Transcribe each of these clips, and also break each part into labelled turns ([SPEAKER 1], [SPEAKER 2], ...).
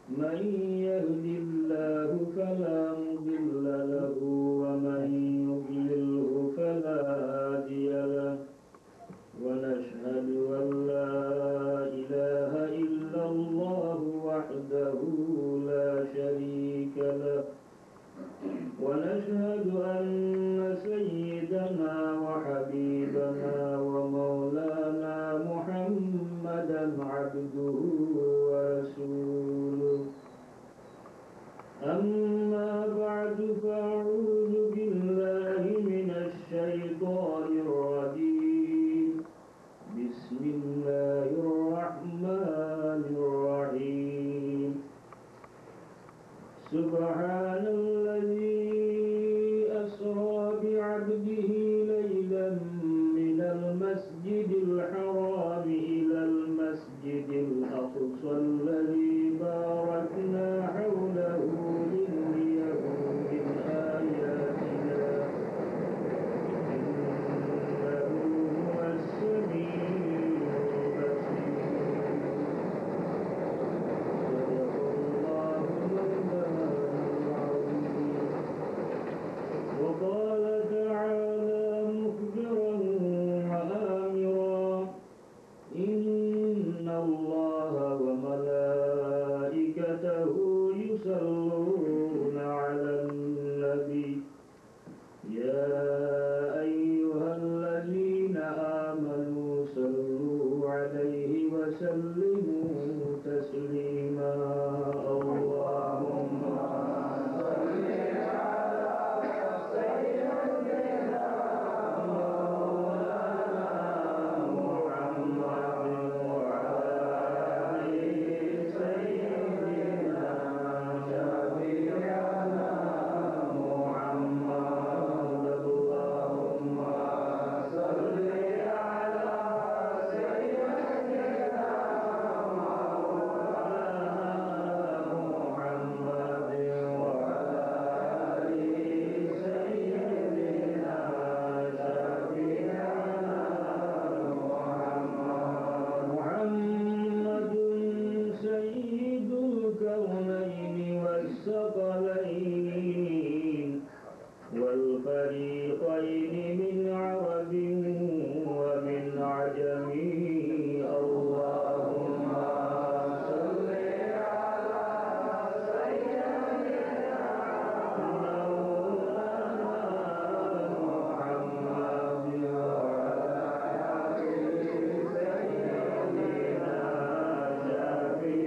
[SPEAKER 1] من يهد الله فلا مضل له ومن يضلله فلا هادي له ونشهد أن لا إله إلا الله وحده لا شريك له ونشهد أن سيدنا وحبيبنا ومولانا محمدا عبده ورسوله أما بعد فأعوذ بالله من الشيطان الرجيم بسم الله الرحمن الرحيم سبحان الذي أسرى بعبده ليلا من المسجد الحرام إلى المسجد الأقصى الذي باركنا حوله لنريه من آياتنا إنه هو السميع البصير وقال تعالى مخبرا وآمرا إن الله وملائكته يصلون على النبي يا أيها الذين آمنوا صلوا عليه وسلموا تسليما اللهم والفريقين من عرب ومن عجم اللهم صل على سيدنا مولانا محمد وعلى سيدنا شفيعنا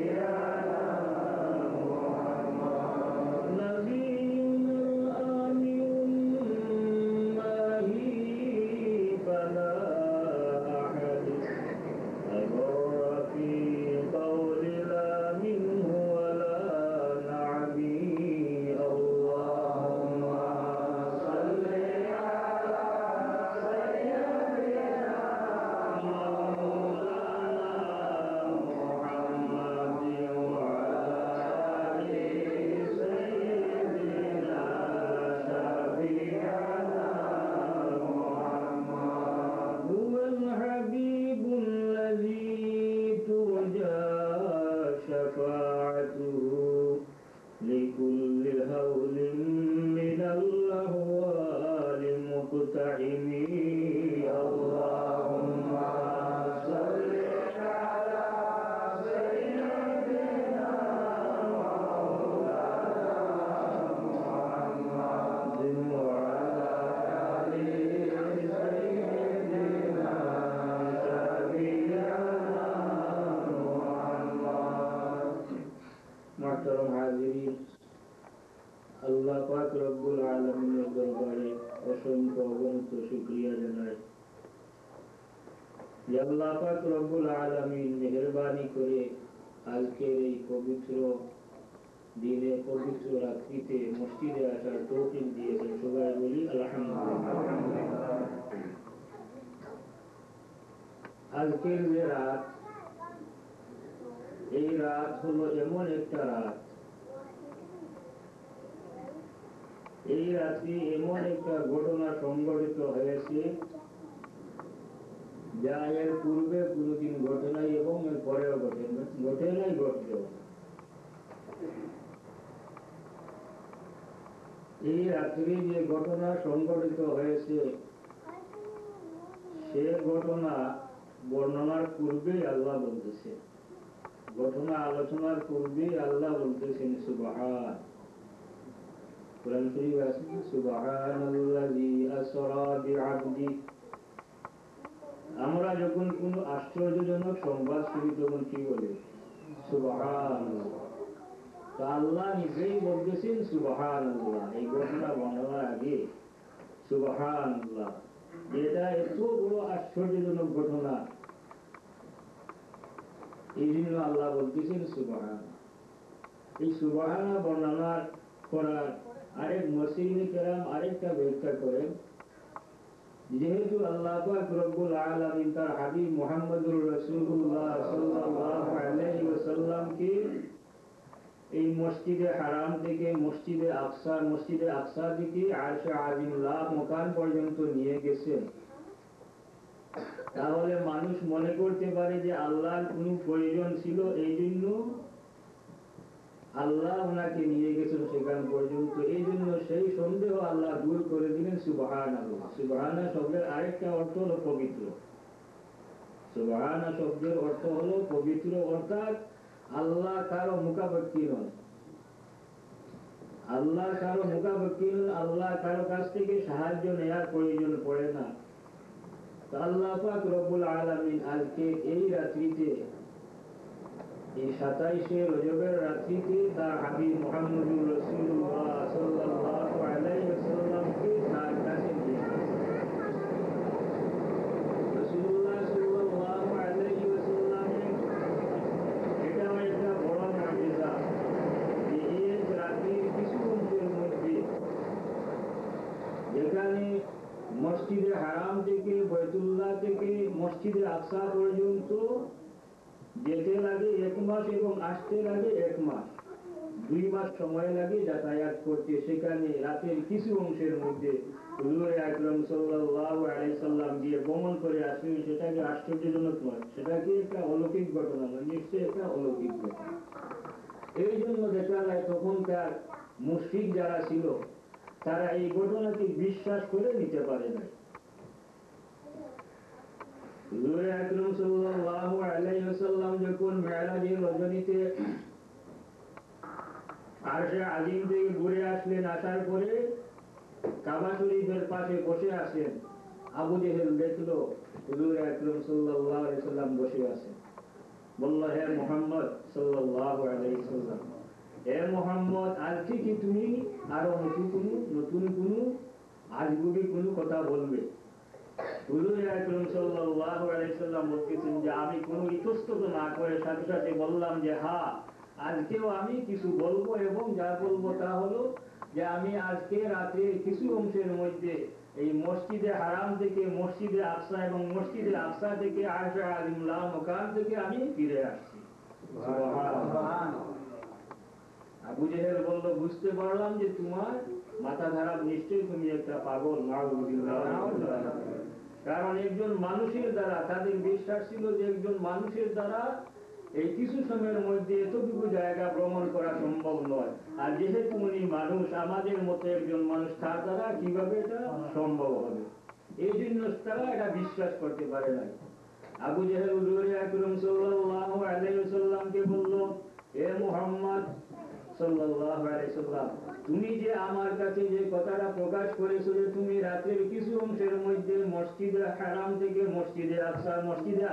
[SPEAKER 1] محمد نبينا فلا أحد أبر في قول لا منه ولا نعبي اللهم صل على سيدنا مولانا محمد وعلى سيدنا شفيعنا هو الحبيب الذي ترجى شفاعته لكل هول من الأهوال مقتحم اللهم صل على سيدنا مولانا محمد وعلى آله سيدنا محترم हाजिरीन अल्लाह पाक रब्बुल आलमीনের দরবারে অসংখ্য অগণিত শুকরিয়া জানাই যে আল্লাহ পাক রব্বুল আলামিন মেহেরবানি করে আজকের এই পবিত্র দিনে পবিত্র রাত্রিতে মসজিদে আসার তৌফিক দিয়েছেন সবাই বলি আলহামদুলিল্লাহ আজকের যে রাত এই রাত হলো এমন একটা রাত এই রাতে এমন একটা ঘটনা সংঘটিত হয়েছে যা এর পূর্বে কোনোদিন ঘটে নাই এবং এর পরেও ঘটে নাই ঘটবেও এই রাত্রে যে ঘটনা সংঘটিত হয়েছে সে ঘটনা বর্ণনার পূর্বেই আল্লাহ বলতেছে, ঘটনা আলোচনার পূর্বেই আল্লাহ বলতেছেন সুবহান। কোরআন শরীফে আছে সুবহানাল্লাযী আসরা বিআবদি। আমরা যখন কোন আশ্চর্যজনক সংবাদ শুনি তখন কি বলে? সুবহানাল্লাহ। তো আল্লাহ নিজেই বলতেছেন সুবহানাল্লাহ। এই ঘটনা বর্ণনার আগে সুবহানাল্লাহ, এটা এত বড় আশ্চর্যজনক ঘটনা, এই জন্য আল্লাহ বলতেছেন সুবহান। এই সুবহান বর্ণনা করার আরেক মুফাসসিরিনে কেরাম আরেকটা ব্যাখ্যা করেন, যেহেতু আল্লাহ পাক রব্বুল আলামিন তার হাবিব মুহাম্মদুর রাসূলুল্লাহ সাল্লাল্লাহু আলাইহি ওয়াসাল্লামকে এই মসজিদে হারাম থেকে মসজিদে আকসা থেকে আরশে আজিমুল্লাহ মকান পর্যন্ত নিয়ে গেছেন, তাহলে মানুষ মনে করতে পারে যে আল্লাহর কোনো প্রয়োজন ছিল, এই জন্য আল্লাহ ওনাকে নিয়ে গেছেন সেখান পর্যন্ত। এই জন্য সেই সন্দেহ আল্লাহ দূর করে দিলেন সুবহানাল্লাহ। সুবহানা শব্দের আরেকটা অর্থ হলো পবিত্র। সুবহানা শব্দের অর্থ হলো পবিত্র, অর্থাৎ আল্লাহ কারো মুখাপেক্ষী নন, আল্লাহ কারো মুখাপেক্ষী নন, আল্লাহ কারো কাছ থেকে সাহায্য নেওয়ার প্রয়োজন পড়ে না। আল্লাহ পাক রব্বুল আলামিন আজকে এই রাত্রিতে, এই 27শে রজবের রাত্রিতে তার হাবিব মুহাম্মদুর রাসূলুল্লাহ সাল্লাল্লাহু আলাইহি ওয়াসাল্লামকে তার কাছে নিয়ে গেছেন। রাসূলুল্লাহ সাল্লাল্লাহু আলাইহি ওয়াসাল্লামের এটা একটা বড় মুজিজা যে এই রাত্রির কিছু অংশের মধ্যে, যেখানে মসজিদে হারাম থেকে বাইতুল্লাহ থেকে মসজিদে আকসা পর্যন্ত যেতে লাগে 1 মাস এবং আসতে লাগে 1 মাস, 2 মাস সময় লাগে যাতায়াত করতে। সেখানে রাতের কিছু অংশের মধ্যে হুজুর আকরাম সাল্লাল্লাহু আলাইহি সাল্লাম দিয়ে ভ্রমণ করে আসলেন, সেটাকে আশ্চর্যজনক নয়, সেটাকে একটা অলৌকিক ঘটনা নয়, নিশ্চয়ই একটা অলৌকিক ঘটনা। এই জন্য দেখা যায় তখনকার মুশরিক যারা ছিল তারা এই ঘটনাকে বিশ্বাস করে নিতে পারে না। হুজুর আকরাম সাল্লাল্লাহু আলাইহি ওয়াসাল্লাম যখন মিরাজের রজনীতে আরশে আজিম থেকে ঘুরে আসলেন, আসার পরে কাবা শরীফের পাশে বসে আছেন, আবু জেহেল দেখলো হুজুর আকরাম সাল্লাল্লাহু আলাইহি ওয়াসাল্লাম বসে আছেন। বলল, হে মুহাম্মদ সাল্লাল্লাহু আলাইহি ওয়াসাল্লাম, হে মুহাম্মদ, আজকে কি তুমি আরো নতুন কোনো আজগুবি কোনো কথা বলবে? হুজুর আকরাম সাল্লাল্লাহু আলাইহি ওয়াসাল্লাম বলতেছেন যে আমি কোনো ইতস্তত না করে সাথে সাথে বললাম যে হ্যাঁ, আজকেও আমি কিছু বলবো, এবং যা বলবো তা হলো যে আমি আজকে রাতে কিছু অংশের মধ্যে এই মসজিদে হারাম থেকে মসজিদে আকসা এবং মসজিদে আকসা থেকে আরশে আজিমুল্লাহ মকান থেকে আমি ফিরে আসছি। আবু জেহেল বলল, বুঝতে পারলাম যে তোমার মাথা খারাপ, নিশ্চয়ই তুমি একটা পাগল। কারণ একজন মানুষের দ্বারা, তাদের বিশ্বাস ছিল যে একজন মানুষের দ্বারা এই কিছু সময়ের মধ্যে এতটুকু জায়গা ভ্রমণ করা সম্ভব নয়, আর যেহেতু উনি মানুষ, আমাদের মতো একজন মানুষ, তার দ্বারা কিভাবে এটা সম্ভব হবে? এই জন্য তারা এটা বিশ্বাস করতে পারে না। আবু জেহেল হুজুর আকরাম সাল্লাল্লাহু আলাইহি ওয়াসাল্লামকে বলল, হে মুহাম্মদ সাল্লাল্লাহু আলাইহি ওয়াসাল্লাম, তুমি যে আমার কাছে যে কথাটা প্রকাশ করেছো যে তুমি রাতের কিছু অংশের মধ্যে মসজিদে হারাম থেকে মসজিদে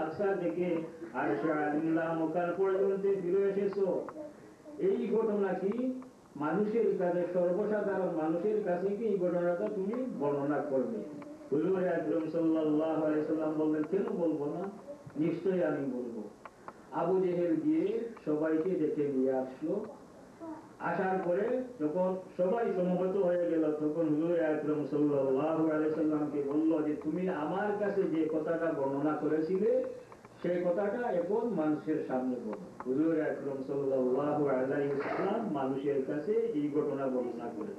[SPEAKER 1] আকসা থেকে আরশে আজিমুল্লাহ মকান পর্যন্ত ফিরে এসেছো, এই ঘটনা কি মানুষের কাছে, সর্বসাধারণ মানুষের কাছে কি এই ঘটনাটা তুমি বর্ণনা করবে? হুজুর আকরাম সাল্লাল্লাহু আলাইহি ওয়াসাল্লাম বললেন, কেন বলবো না, নিশ্চয়ই আমি বলবো। আবু জেহেল গিয়ে সবাইকে ডেকে নিয়ে আসলো। আসার পরে যখন সবাই সমবেত হয়ে গেল, তখন হুজুর আকরাম সাল্লাল্লাহু আলাইহি ওয়াসাল্লামকে বলল যে তুমি আমার কাছে যে কথাটা বর্ণনা করেছিলে সেই কথাটা এখন মানুষের সামনে বলো। হুজুর আকরাম সাল্লাল্লাহু আলাইহি ওয়াসাল্লাম মানুষের কাছে এই ঘটনা বর্ণনা করেন।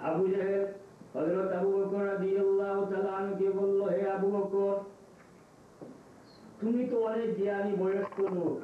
[SPEAKER 1] আবু জেহেল হযরত আবু বকর রাদিয়াল্লাহু তাআলা আনহুকে বলল, হে আবু বকর, তুমি তো অনেক জ্ঞানী বয়স্ক লোক,